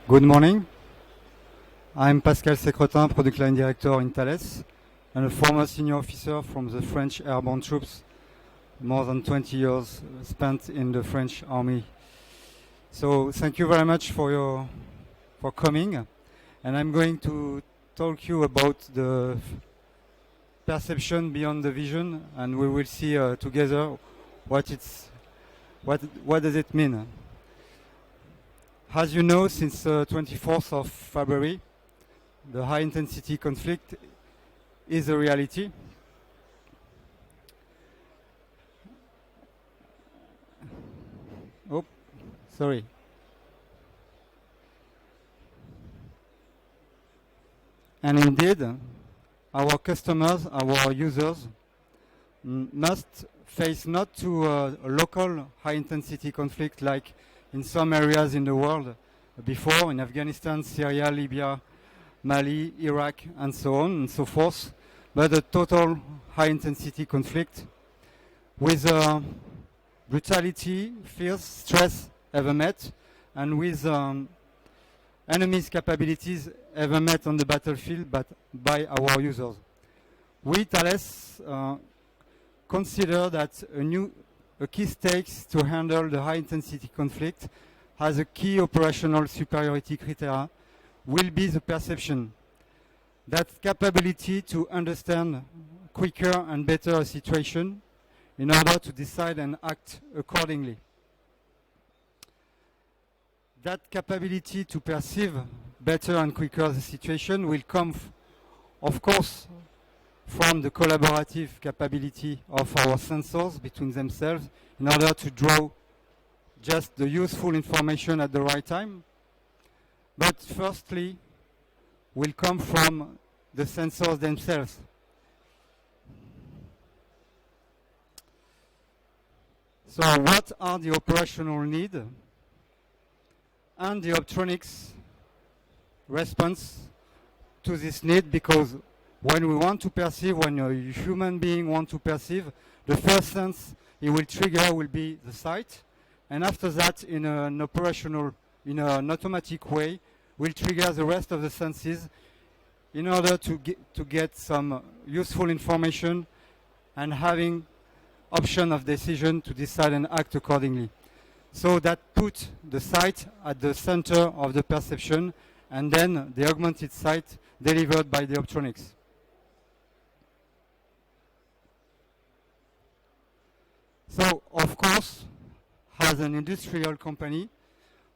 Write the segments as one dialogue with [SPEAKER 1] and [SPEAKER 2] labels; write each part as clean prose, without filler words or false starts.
[SPEAKER 1] Good morning. I'm Pascal Secretin, Product Line Director in THALES, and a former senior officer from the French airborne troops, more than 20 years spent in the French army. So thank you very much for coming, and I'm going to talk you about the perception beyond the vision, and we will see together what does it mean. As you know, since 24th of February, the high-intensity conflict is a reality. Oh, sorry. And indeed, our customers, our users, must face not to a local high-intensity conflict like in some areas in the world before, in Afghanistan, Syria, Libya, Mali, Iraq, and so on and so forth, but a total high-intensity conflict with brutality, fears, stress ever met, and with enemies' capabilities ever met on the battlefield but by our users. We, Thales, consider that a key stakes to handle the high-intensity conflict as a key operational superiority criteria will be the perception, that capability to understand quicker and better a situation in order to decide and act accordingly. That capability to perceive better and quicker the situation will come, of course, from the collaborative capability of our sensors between themselves in order to draw just the useful information at the right time. But firstly, will come from the sensors themselves. So what are the operational needs and the optronics response to this need? Because when we want to perceive, when a human being wants to perceive, the first sense it will trigger will be the sight, and after that, in an automatic way, will trigger the rest of the senses in order to get some useful information and having option of decision to decide and act accordingly. So that put the sight at the center of the perception, and then the augmented sight delivered by the optronics. So, of course, as an industrial company,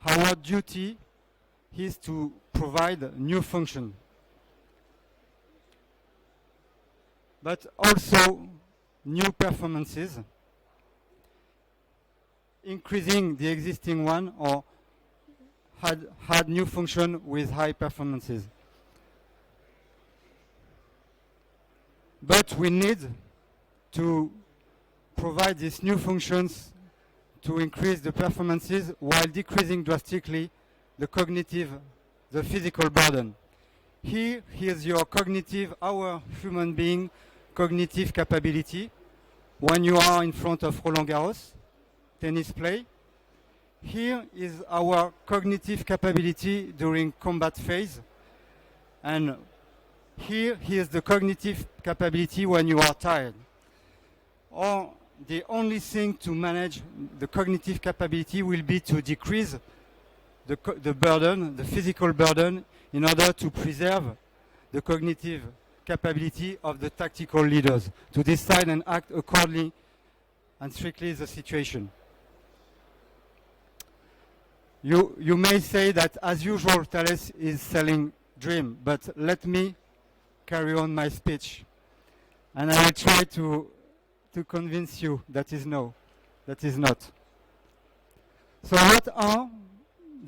[SPEAKER 1] our duty is to provide new function, but also new performances, increasing the existing one or had new function with high performances. But we need to provide these new functions to increase the performances while decreasing drastically the physical burden. Here is your our human being cognitive capability when you are in front of Roland Garros, tennis play. Here is our cognitive capability during combat phase, and here is the cognitive capability when you are tired. Or the only thing to manage the cognitive capability will be to decrease the burden, the physical burden, in order to preserve the cognitive capability of the tactical leaders to decide and act accordingly and strictly the situation. You may say that, as usual, Thales is selling dream, but let me carry on my speech, and I will try to convince you that is no, that is not. So what are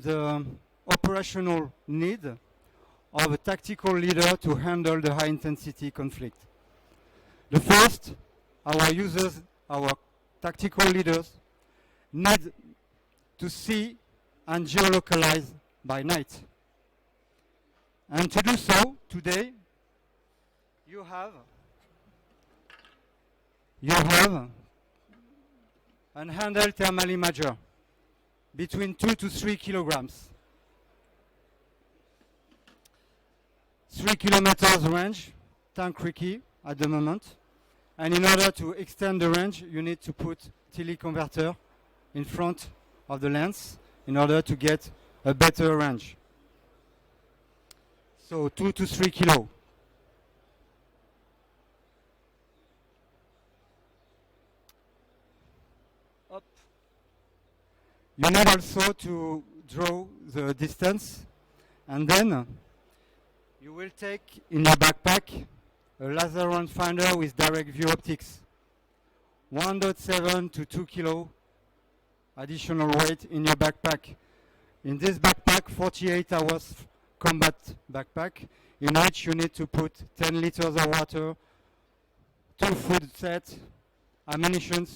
[SPEAKER 1] the operational needs of a tactical leader to handle the high-intensity conflict? The first, our users, our tactical leaders, need to see and geolocalize by night. And to do so, today, you have an handheld thermal imager between 2 to 3 kilograms. 3 kilometers range, tank Ricky at the moment. And in order to extend the range, you need to put Tilly converter in front of the lens in order to get a better range. So 2 to 3 kilo. Up. You need also to draw the distance, and then you will take in your backpack a laser rangefinder with direct view optics. 1.7 to 2 kilo additional weight in your backpack. In this backpack, 48 hours combat backpack, in which you need to put 10 liters of water, 2 food sets, ammunition,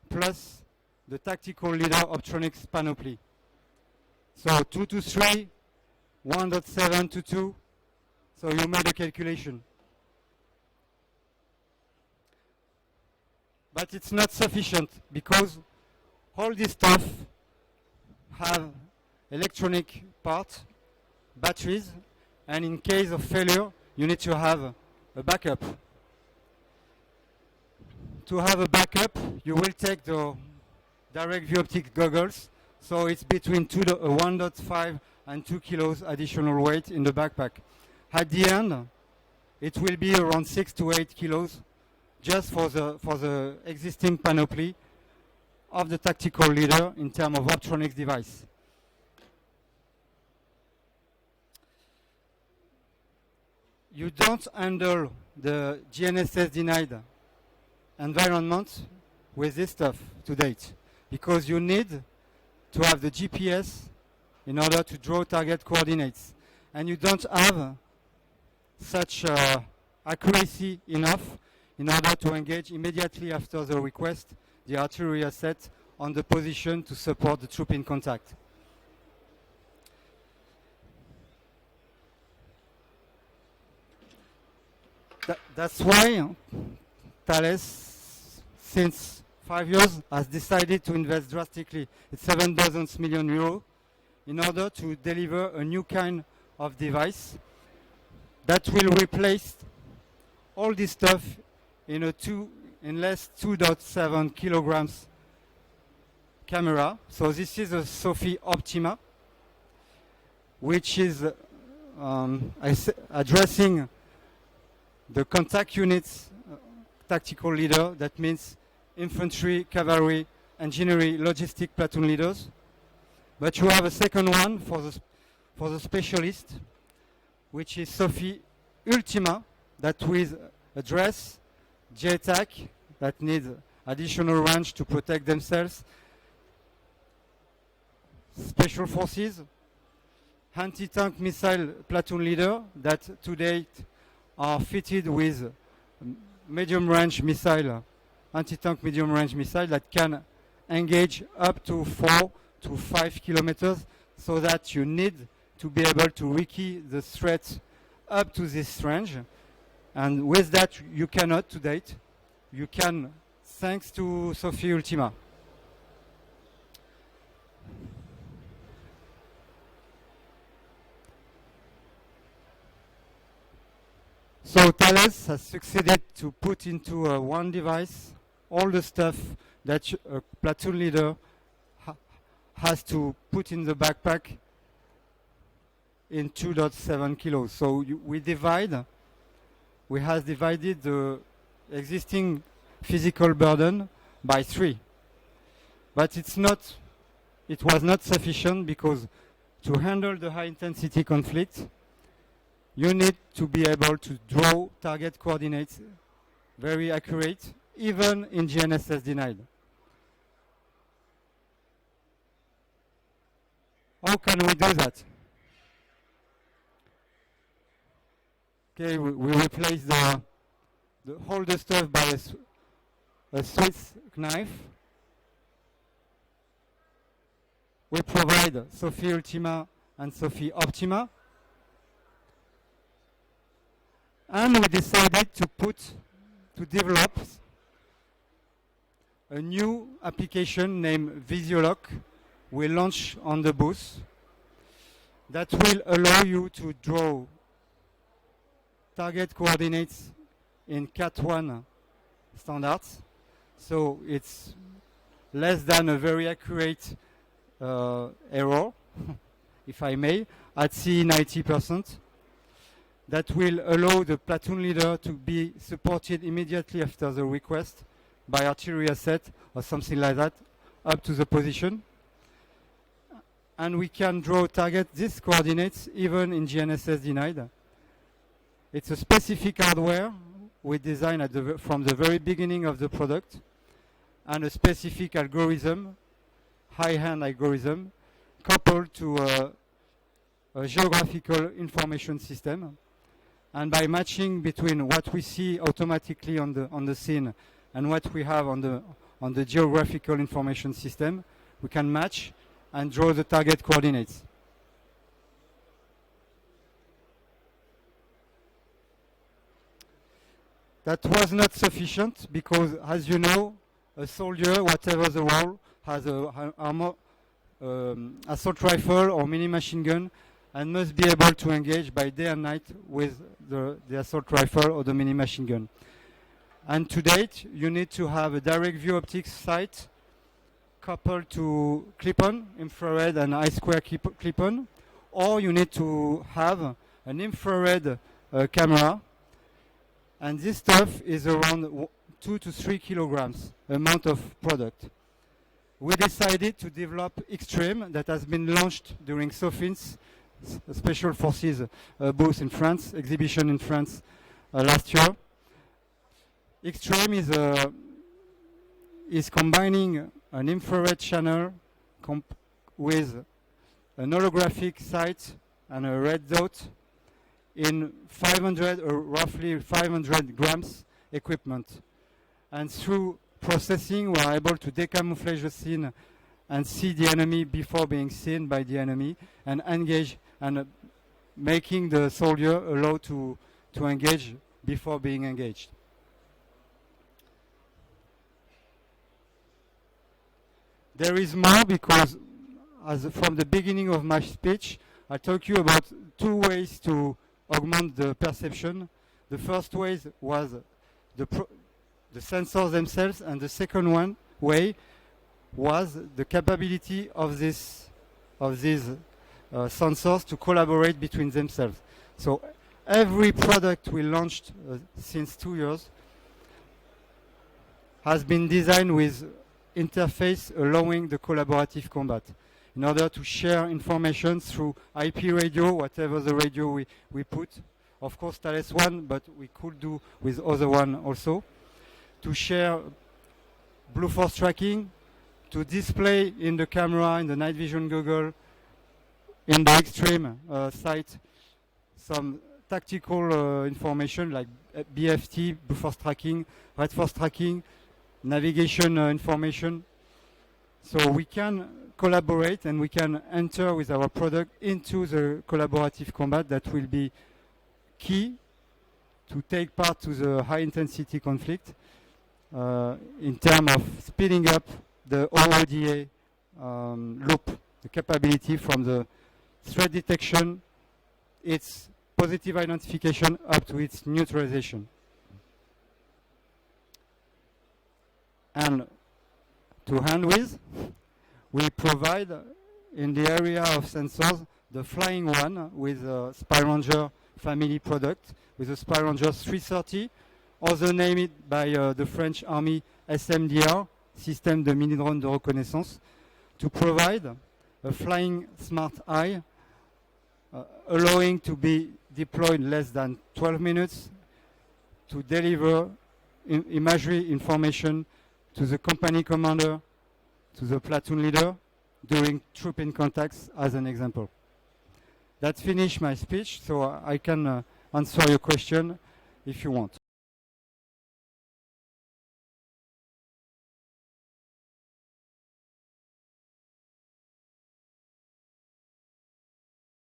[SPEAKER 1] plus the tactical leader optronics panoply. So 2 to 3, 1.7 to 2, so you made a calculation. But it's not sufficient because all this stuff have electronic parts, batteries, and in case of failure, you need to have a backup. To have a backup, you will take the direct view optic goggles, so it's between 1.5 and 2 kilos additional weight in the backpack. At the end, it will be around 6 to 8 kilos just for the existing panoply of the tactical leader in terms of optronics device. You don't handle the GNSS denied environment with this stuff to date, because you need to have the GPS in order to draw target coordinates, and you don't have such accuracy enough in order to engage immediately after the request the artillery asset on the position to support the troop in contact. That's why THALES, since 5 years, has decided to invest drastically. It's 7 million euros in order to deliver a new kind of device that will replace all this stuff in less 2.7 kilograms camera. So this is a Sophie Optima, which is addressing the contact units tactical leader. That means infantry, cavalry, engineering, logistic platoon leaders. But you have a second one for the specialist, which is Sophie Ultima, that will address JTAC that need additional range to protect themselves, special forces, anti-tank missile platoon leader that to date are fitted with medium range missile, anti-tank medium range missile that can engage up to 4 to 5 kilometers, so that you need to be able to wiki the threat up to this range. And with that, you cannot to date. You can, thanks to Sophie Ultima. So THALES has succeeded to put into one device all the stuff that a platoon leader has to put in the backpack in 2.7 kilos. So we have divided the existing physical burden by 3. But it was not sufficient, because to handle the high intensity conflict, you need to be able to draw target coordinates very accurate, even in GNSS denied. How can we do that? Okay, we replace the hold the stuff by a Swiss knife. We provide Sophie Ultima and Sophie Optima. And we decided to develop a new application named Visiolock. We launch on the booth that will allow you to draw target coordinates in Cat1 standards. So it's less than a very accurate error, if I may, at C 90%. That will allow the platoon leader to be supported immediately after the request by artillery asset or something like that up to the position. And we can draw target these coordinates even in GNSS denied. It's a specific hardware we designed from the very beginning of the product, and a specific algorithm, high-end algorithm, coupled to a geographical information system. And by matching between what we see automatically on the scene and what we have on the geographical information system, we can match and draw the target coordinates. That was not sufficient because, as you know, a soldier, whatever the role, has an assault rifle or mini machine gun and must be able to engage by day and night with the assault rifle or the mini machine gun. And to date, you need to have a direct view optics sight coupled to clip-on, infrared and I-square clip-on, or you need to have an infrared camera. And this stuff is around 2 to 3 kilograms amount of product. We decided to develop Extreme, that has been launched during SOFIN's Special Forces booth in France, exhibition in France last year. Extreme is combining an infrared channel with an holographic sight and a red dot in 500 or roughly 500 grams equipment. And through processing, we are able to decamouflage the scene and see the enemy before being seen by the enemy and engage, and making the soldier allowed to engage before being engaged. There is more because, from the beginning of my speech, I talked you about 2 ways to augment the perception. The first way was the sensors themselves, and the second way was the capability of these sensors to collaborate between themselves. So every product we launched since 2 years has been designed with interface allowing the collaborative combat in order to share information through IP radio, whatever the radio we put. Of course, THALES 1, but we could do with other one also. To share blue force tracking, to display in the camera, in the night vision goggle, in the Extreme site, some tactical information like BFT, blue force tracking, red force tracking, navigation information. So we can collaborate and we can enter with our product into the collaborative combat that will be key to take part to the high intensity conflict in terms of speeding up the OODA loop, the capability from the threat detection, its positive identification up to its neutralization. And to hand with, we provide in the area of sensors the flying one with a Spy Ranger family product, with a Spy Ranger 330, also named by the French Army SMDR, Système de Mini-Drone de Reconnaissance, to provide a flying smart eye, allowing to be deployed in less than 12 minutes to deliver imagery information to the company commander, to the platoon leader during troop-in contacts, as an example. That finished my speech, so I can answer your question if you want.